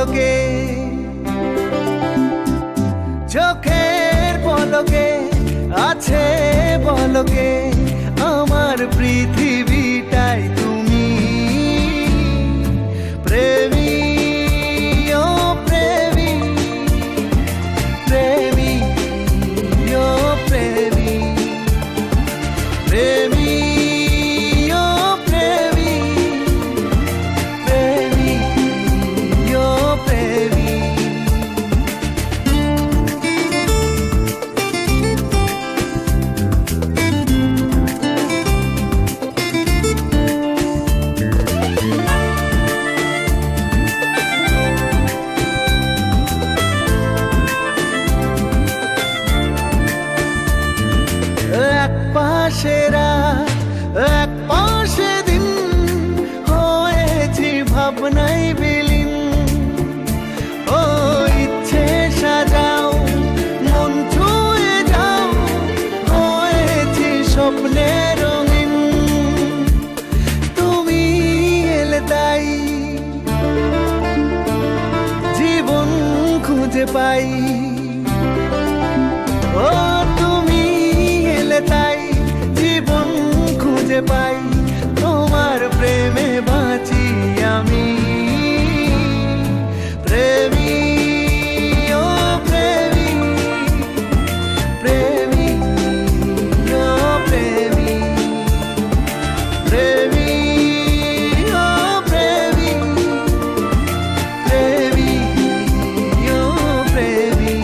পলকে, চোখের পলকে আছে পলকে আমার পৃথিবীটাই তুমি। প্রেমী ও প্রেমী, প্রেমী ও প্রেমী, প্রেমী ও প্রেমী, প্রেমী ও প্রেমী। এক পাশে রাত, এক পাশে দিন, হয়েছি ভাবনাই বিলীন। ও ইচ্ছে সাজাও, মন ছুঁয়ে যাও, হয়েছি স্বপ্নে রঙিন। তুমি এলে তাই জীবন খুঁজে পাই। ও তুমি এলে তাই জীবন খুঁজে পাই, তোমার প্রেমে বাঁচি আমি। প্রেমী ও প্রেমী, প্রেমী ও প্রেমী, প্রেমী ও প্রেমী, প্রেমী ও প্রেমী।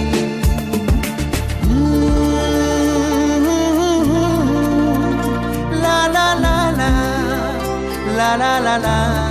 La la la la, la la la la.